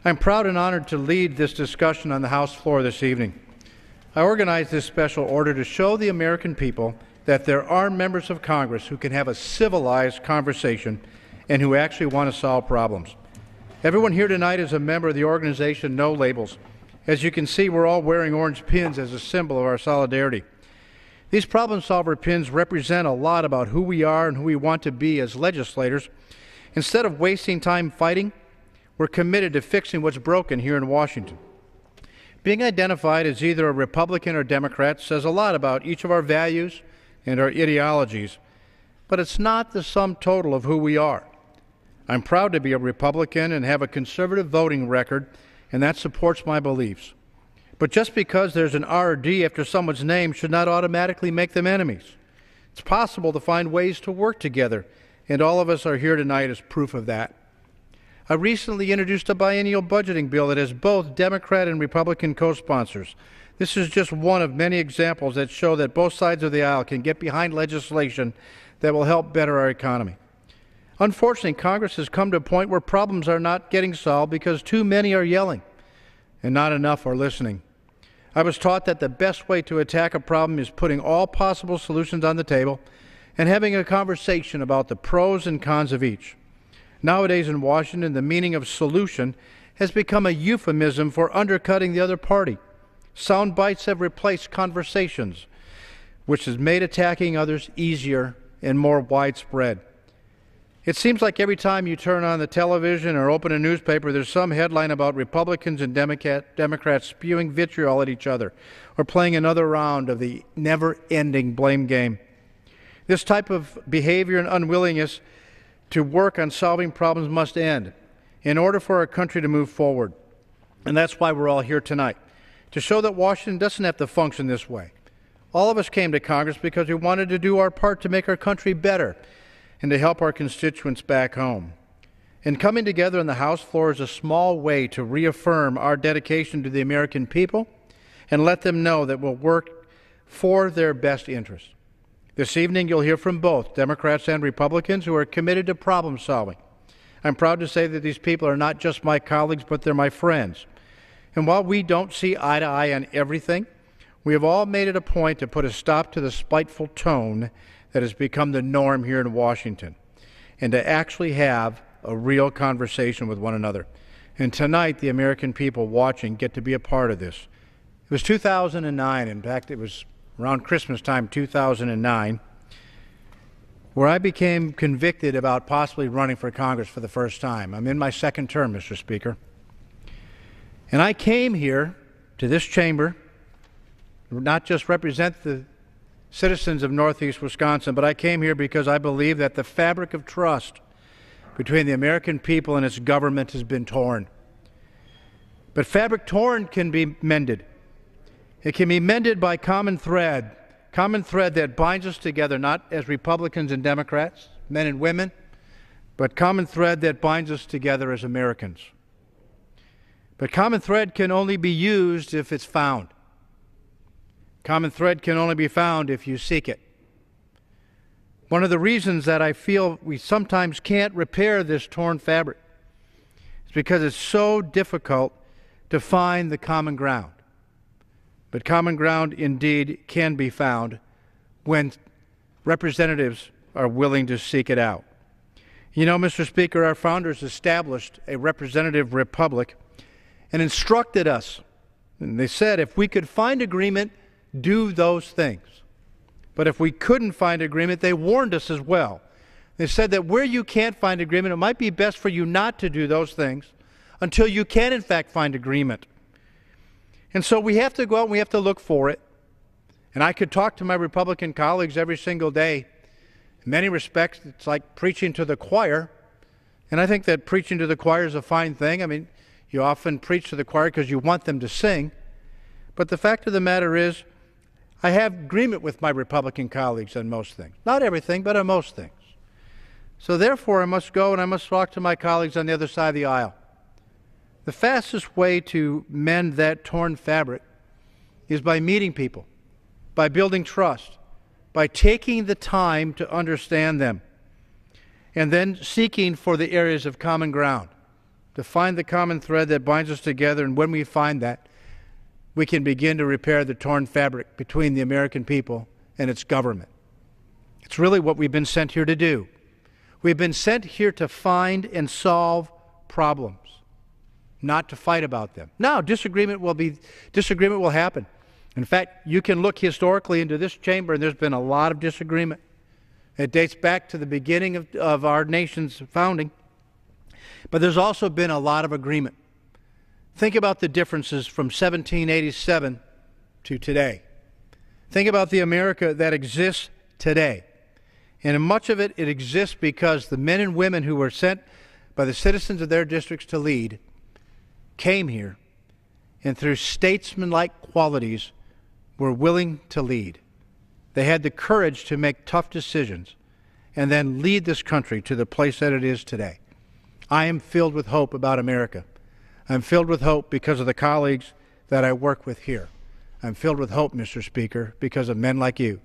I'm proud and honored to lead this discussion on the House floor this evening. I organized this special order to show the American people that there are members of Congress who can have a civilized conversation and who actually want to solve problems. Everyone here tonight is a member of the organization No Labels. As you can see, we're all wearing orange pins as a symbol of our solidarity. These problem solver pins represent a lot about who we are and who we want to be as legislators. Instead of wasting time fighting, we're committed to fixing what's broken here in Washington. Being identified as either a Republican or Democrat says a lot about each of our values and our ideologies, but it's not the sum total of who we are. I'm proud to be a Republican and have a conservative voting record, and that supports my beliefs. But just because there's an R or D after someone's name should not automatically make them enemies. It's possible to find ways to work together, and all of us are here tonight as proof of that. I recently introduced a biennial budgeting bill that has both Democrat and Republican co-sponsors. This is just one of many examples that show that both sides of the aisle can get behind legislation that will help better our economy. Unfortunately, Congress has come to a point where problems are not getting solved because too many are yelling and not enough are listening. I was taught that the best way to attack a problem is putting all possible solutions on the table and having a conversation about the pros and cons of each. Nowadays in Washington, the meaning of solution has become a euphemism for undercutting the other party. Sound bites have replaced conversations, which has made attacking others easier and more widespread. It seems like every time you turn on the television or open a newspaper, there's some headline about Republicans and Democrats spewing vitriol at each other or playing another round of the never-ending blame game. This type of behavior and unwillingness to work on solving problems must end in order for our country to move forward. And that's why we're all here tonight, to show that Washington doesn't have to function this way. All of us came to Congress because we wanted to do our part to make our country better and to help our constituents back home. And coming together on the House floor is a small way to reaffirm our dedication to the American people and let them know that we'll work for their best interests. This evening, you'll hear from both Democrats and Republicans who are committed to problem solving. I'm proud to say that these people are not just my colleagues, but they're my friends. And while we don't see eye to eye on everything, we have all made it a point to put a stop to the spiteful tone that has become the norm here in Washington and to actually have a real conversation with one another. And tonight, the American people watching get to be a part of this. It was 2009. In fact, it was around Christmas time, 2009, where I became convicted about possibly running for Congress for the first time. I'm in my second term, Mr. Speaker. And I came here to this chamber, not just represent the citizens of Northeast Wisconsin, but I came here because I believe that the fabric of trust between the American people and its government has been torn. But fabric torn can be mended. It can be mended by common thread that binds us together, not as Republicans and Democrats, men and women, but common thread that binds us together as Americans. But common thread can only be used if it's found. Common thread can only be found if you seek it. One of the reasons that I feel we sometimes can't repair this torn fabric is because it's so difficult to find the common ground. But common ground indeed can be found when representatives are willing to seek it out. You know, Mr. Speaker, our founders established a representative republic and instructed us. And they said if we could find agreement, do those things. But if we couldn't find agreement, they warned us as well. They said that where you can't find agreement, it might be best for you not to do those things until you can, in fact, find agreement. And so we have to go out and we have to look for it. And I could talk to my Republican colleagues every single day. In many respects, it's like preaching to the choir. And I think that preaching to the choir is a fine thing. I mean, you often preach to the choir because you want them to sing. But the fact of the matter is, I have agreement with my Republican colleagues on most things. Not everything, but on most things. So therefore, I must go and I must talk to my colleagues on the other side of the aisle. The fastest way to mend that torn fabric is by meeting people, by building trust, by taking the time to understand them, and then seeking for the areas of common ground. to find the common thread that binds us together, and when we find that, we can begin to repair the torn fabric between the American people and its government. It's really what we've been sent here to do. We've been sent here to find and solve problems, not to fight about them. Now, disagreement will happen. In fact, you can look historically into this chamber, and there's been a lot of disagreement. It dates back to the beginning of our nation's founding. But there's also been a lot of agreement. Think about the differences from 1787 to today. Think about the America that exists today. And in much of it, it exists because the men and women who were sent by the citizens of their districts to lead came here and through statesmanlike qualities were willing to lead. They had the courage to make tough decisions and then lead this country to the place that it is today. I am filled with hope about America. I'm filled with hope because of the colleagues that I work with here. I'm filled with hope, Mr. Speaker, because of men like you.